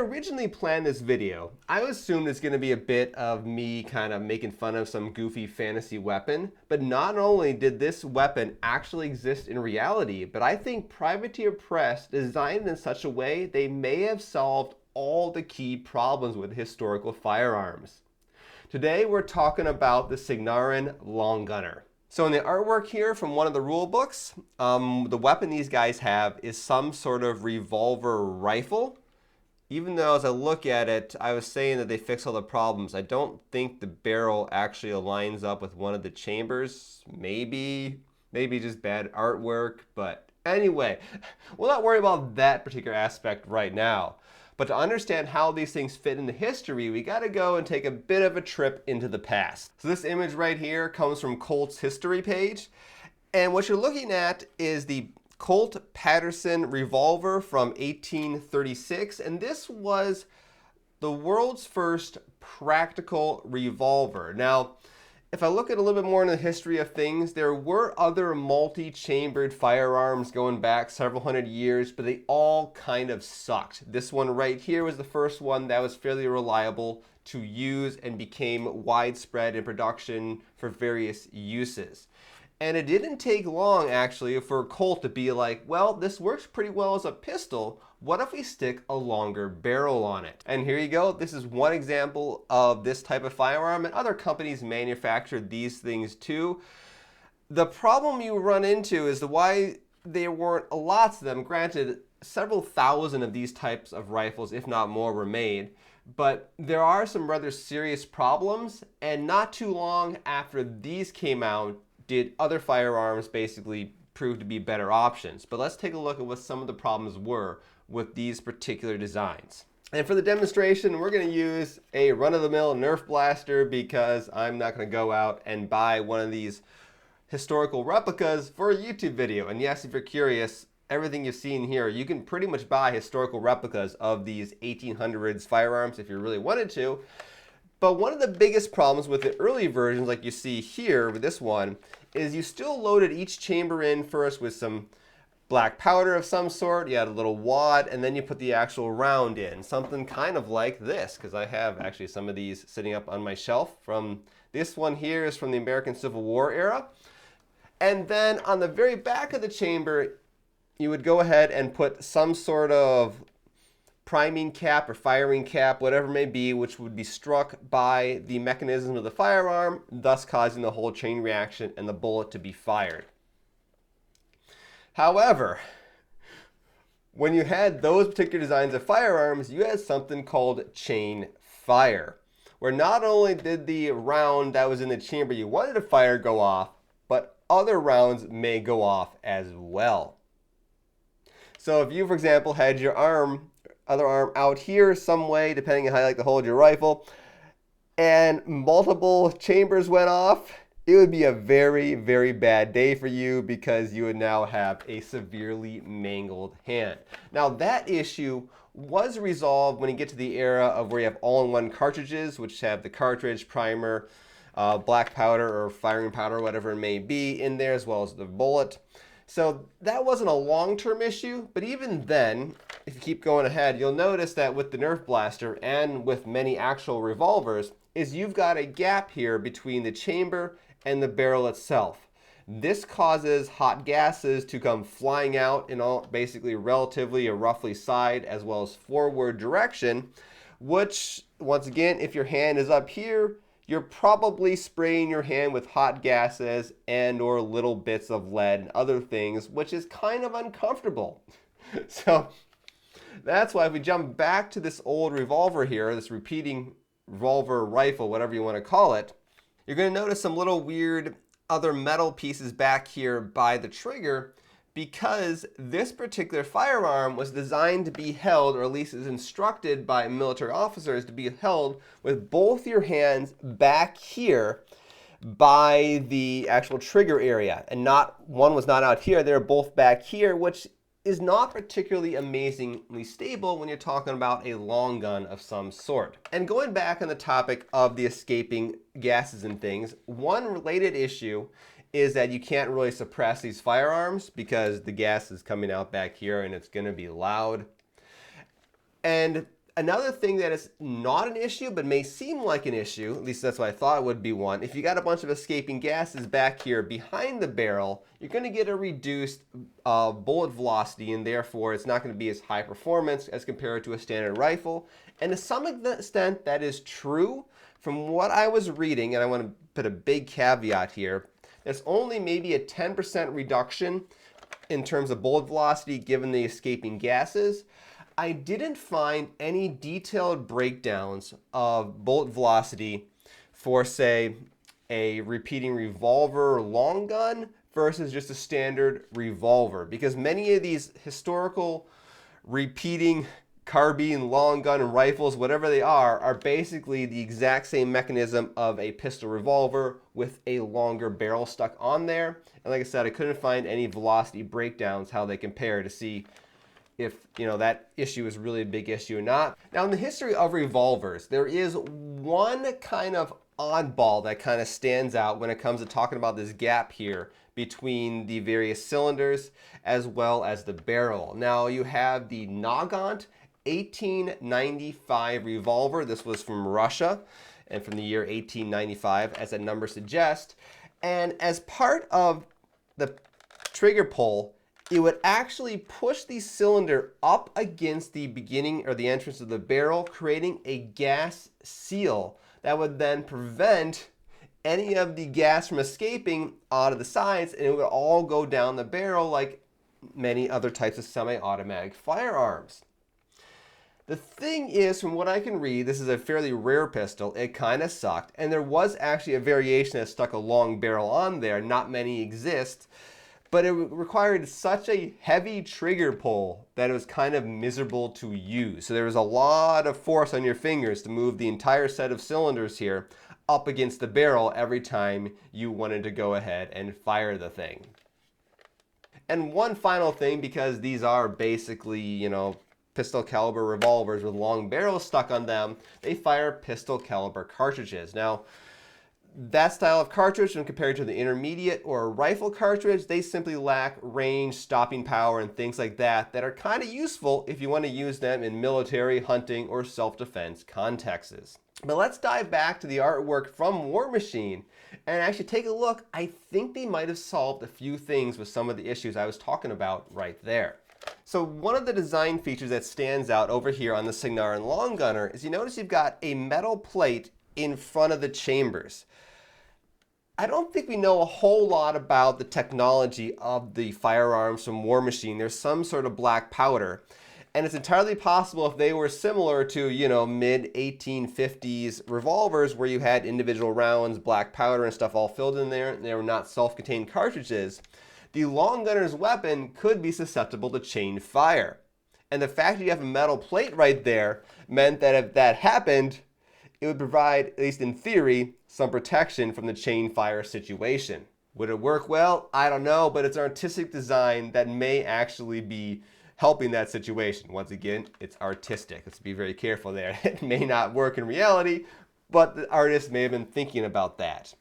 originally planned this video, I assumed it's going to be a bit of me kind of making fun of some goofy fantasy weapon, but not only did this weapon actually exist in reality, but I think Privateer Press designed it in such a way they may have solved all the key problems with historical firearms. Today we're talking about the Cygnar Long Gunner. So in the artwork here from one of the rule books, the weapon these guys have is some sort of revolver rifle. Even though as I look at it, I was saying that they fix all the problems. I don't think the barrel actually aligns up with one of the chambers. Maybe just bad artwork, but anyway, we'll not worry about that particular aspect right now. But to understand how these things fit into history, we got to go and take a bit of a trip into the past. So this image right here comes from Colt's history page. And what you're looking at is the Colt Patterson revolver from 1836, and this was the world's first practical revolver. Now, if I look at a little bit more into the history of things, there were other multi-chambered firearms going back several hundred years, but they all kind of sucked. This one right here was the first one that was fairly reliable to use and became widespread in production for various uses. And it didn't take long, actually, for Colt to be like, well, this works pretty well as a pistol. What if we stick a longer barrel on it? And here you go. This is one example of this type of firearm, and other companies manufacture these things too. The problem you run into is why there weren't lots of them. Granted, several thousand of these types of rifles, if not more, were made. But there are some rather serious problems, and not too long after these came out, did other firearms basically prove to be better options. But let's take a look at what some of the problems were with these particular designs. And for the demonstration, we're going to use a run-of-the-mill Nerf blaster because I'm not going to go out and buy one of these historical replicas for a YouTube video. And yes, if you're curious, everything you've seen here, you can pretty much buy historical replicas of these 1800s firearms if you really wanted to. But one of the biggest problems with the early versions, like you see here with this one, is you still loaded each chamber in first with some black powder of some sort. You had a little wad, and then you put the actual round in. Something kind of like this, because I have actually some of these sitting up on my shelf. This one here is from the American Civil War era. And then on the very back of the chamber, you would go ahead and put some sort of priming cap or firing cap, whatever it may be, which would be struck by the mechanism of the firearm, thus causing the whole chain reaction and the bullet to be fired. However, when you had those particular designs of firearms, you had something called chain fire, where not only did the round that was in the chamber you wanted to fire go off, but other rounds may go off as well. So if you, for example, had your other arm out here some way, depending on how you like to hold your rifle, and multiple chambers went off, it would be a very, very bad day for you because you would now have a severely mangled hand. Now that issue was resolved when you get to the era of where you have all-in-one cartridges, which have the cartridge, primer, black powder or firing powder, whatever it may be in there, as well as the bullet. So that wasn't a long-term issue, but even then, if you keep going ahead, you'll notice that with the Nerf blaster and with many actual revolvers, is you've got a gap here between the chamber and the barrel itself. This causes hot gases to come flying out in all basically relatively a roughly side as well as forward direction, which once again, if your hand is up here, you're probably spraying your hand with hot gases and or little bits of lead and other things, which is kind of uncomfortable. So that's why if we jump back to this old revolver here, this repeating revolver rifle, whatever you want to call it, you're going to notice some little weird other metal pieces back here by the trigger, because this particular firearm was designed to be held, or at least is instructed by military officers to be held with both your hands back here by the actual trigger area. And one was not out here, they're both back here, which is not particularly amazingly stable when you're talking about a long gun of some sort. And going back on the topic of the escaping gases and things, one related issue is that you can't really suppress these firearms because the gas is coming out back here and it's going to be loud. And Another thing that is not an issue, but may seem like an issue, at least that's what I thought it would be one, if you got a bunch of escaping gases back here behind the barrel, you're going to get a reduced bullet velocity, and therefore it's not going to be as high performance as compared to a standard rifle. And to some extent that is true. From what I was reading, and I want to put a big caveat here, there's only maybe a 10% reduction in terms of bullet velocity given the escaping gases. I didn't find any detailed breakdowns of bullet velocity for, say, a repeating revolver long gun versus just a standard revolver, because many of these historical repeating carbine, long gun, and rifles, whatever they are basically the exact same mechanism of a pistol revolver with a longer barrel stuck on there. And like I said, I couldn't find any velocity breakdowns, how they compare, to see if, you know, that issue is really a big issue or not. Now, in the history of revolvers, there is one kind of oddball that kind of stands out when it comes to talking about this gap here between the various cylinders as well as the barrel. Now, you have the Nagant 1895 revolver. This was from Russia and from the year 1895, as that number suggests. And as part of the trigger pull, it would actually push the cylinder up against the beginning or the entrance of the barrel, creating a gas seal that would then prevent any of the gas from escaping out of the sides, and it would all go down the barrel like many other types of semi-automatic firearms. The thing is, from what I can read, this is a fairly rare pistol. It kind of sucked, and there was actually a variation that stuck a long barrel on there. Not many exist, but it required such a heavy trigger pull that it was kind of miserable to use. So there was a lot of force on your fingers to move the entire set of cylinders here up against the barrel every time you wanted to go ahead and fire the thing. And one final thing, because these are basically, you know, pistol caliber revolvers with long barrels stuck on them, they fire pistol caliber cartridges. Now, that style of cartridge, when compared to the intermediate or rifle cartridge, they simply lack range, stopping power, and things like that that are kind of useful if you want to use them in military, hunting, or self-defense contexts. But let's dive back to the artwork from Warmachine and actually take a look. I think they might have solved a few things with some of the issues I was talking about right there. So one of the design features that stands out over here on the Cygnar Long Gunner is, you notice you've got a metal plate in front of the chambers. I don't think we know a whole lot about the technology of the firearms from Warmachine. There's some sort of black powder, and it's entirely possible if they were similar to, you know, mid-1850s revolvers where you had individual rounds, black powder and stuff all filled in there, and they were not self-contained cartridges, the long gunner's weapon could be susceptible to chain fire. And the fact that you have a metal plate right there meant that if that happened, it would provide, at least in theory, some protection from the chain fire situation. Would it work well? I don't know, but it's an artistic design that may actually be helping that situation. Once again, it's artistic. Let's be very careful there. It may not work in reality, but the artist may have been thinking about that.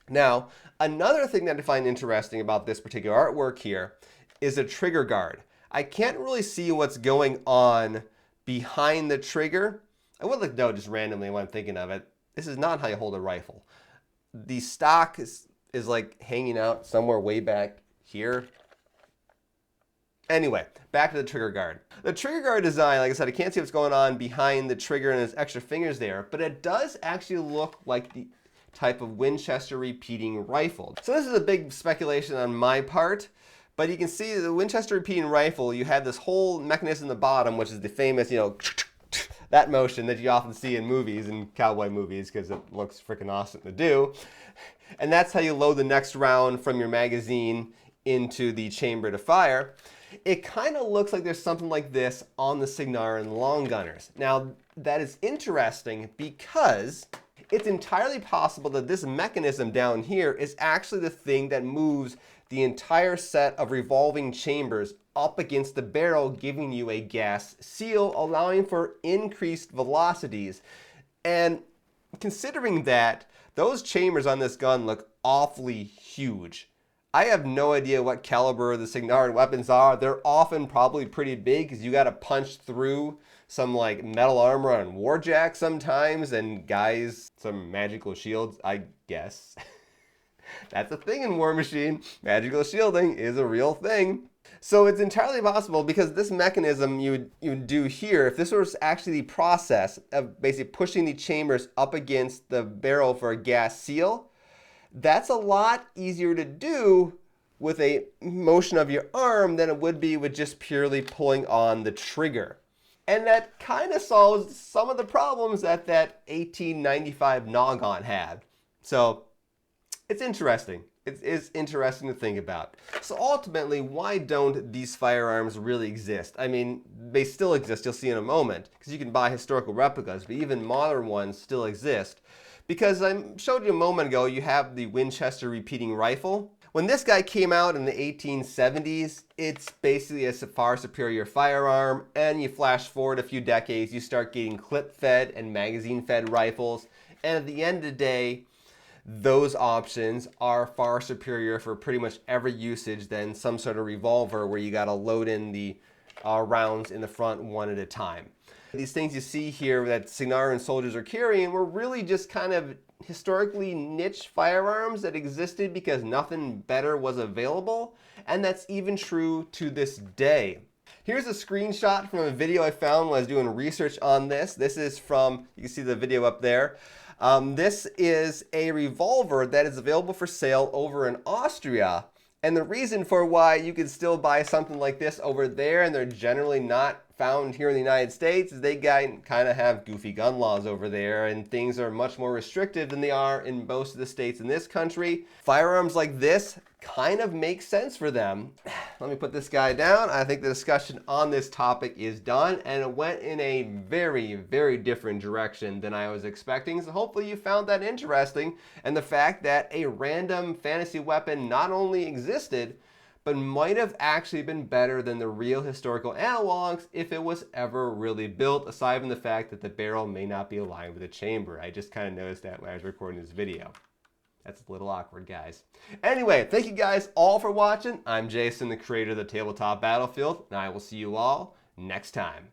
Now, another thing that I find interesting about this particular artwork here is a trigger guard. I can't really see what's going on behind the trigger. I would like to know just randomly when I'm thinking of it. This is not how you hold a rifle. The stock is like hanging out somewhere way back here. Anyway, back to the trigger guard. The trigger guard design, like I said, I can't see what's going on behind the trigger and there's extra fingers there, but it does actually look like the type of Winchester repeating rifle. So this is a big speculation on my part, but you can see the Winchester repeating rifle, you have this whole mechanism in the bottom, which is the famous, you know, that motion that you often see in movies, in cowboy movies, because it looks freaking awesome to do. And that's how you load the next round from your magazine into the chamber to fire. It kind of looks like there's something like this on the Cygnar Long Gunners. Now, that is interesting because it's entirely possible that this mechanism down here is actually the thing that moves the entire set of revolving chambers up against the barrel, giving you a gas seal, allowing for increased velocities. And considering that, those chambers on this gun look awfully huge. I have no idea what caliber the Cygnar weapons are. They're often probably pretty big because you got to punch through some like metal armor on warjack sometimes, and guys, some magical shields, I guess. That's a thing in Warmachine. Magical shielding is a real thing. So it's entirely possible, because this mechanism you would do here, if this was actually the process of basically pushing the chambers up against the barrel for a gas seal, that's a lot easier to do with a motion of your arm than it would be with just purely pulling on the trigger. And that kind of solves some of the problems that 1895 Noggin had. So it's interesting. It is interesting to think about. So ultimately, why don't these firearms really exist? I mean, they still exist, you'll see in a moment, because you can buy historical replicas, but even modern ones still exist. Because I showed you a moment ago, you have the Winchester repeating rifle. When this guy came out in the 1870s, it's basically a far superior firearm, and you flash forward a few decades, you start getting clip-fed and magazine-fed rifles, and at the end of the day, those options are far superior for pretty much every usage than some sort of revolver where you got to load in the rounds in the front one at a time. These things you see here that Cygnar and soldiers are carrying were really just kind of historically niche firearms that existed because nothing better was available, and that's even true to this day. Here's a screenshot from a video I found when I was doing research on this. This is from, you can see the video up there. This is a revolver that is available for sale over in Austria. And the reason for why you can still buy something like this over there and they're generally not found here in the United States is they kind of have goofy gun laws over there, and things are much more restrictive than they are in most of the states in this country. Firearms like this kind of make sense for them. Let me put this guy down. I think the discussion on this topic is done, and it went in a very, very different direction than I was expecting. So hopefully you found that interesting, and the fact that a random fantasy weapon not only existed, but might have actually been better than the real historical analogs if it was ever really built, aside from the fact that the barrel may not be aligned with the chamber. I just kind of noticed that when I was recording this video. That's a little awkward, guys. Anyway, thank you guys all for watching. I'm Jason, the creator of the Tabletop Battlefield, and I will see you all next time.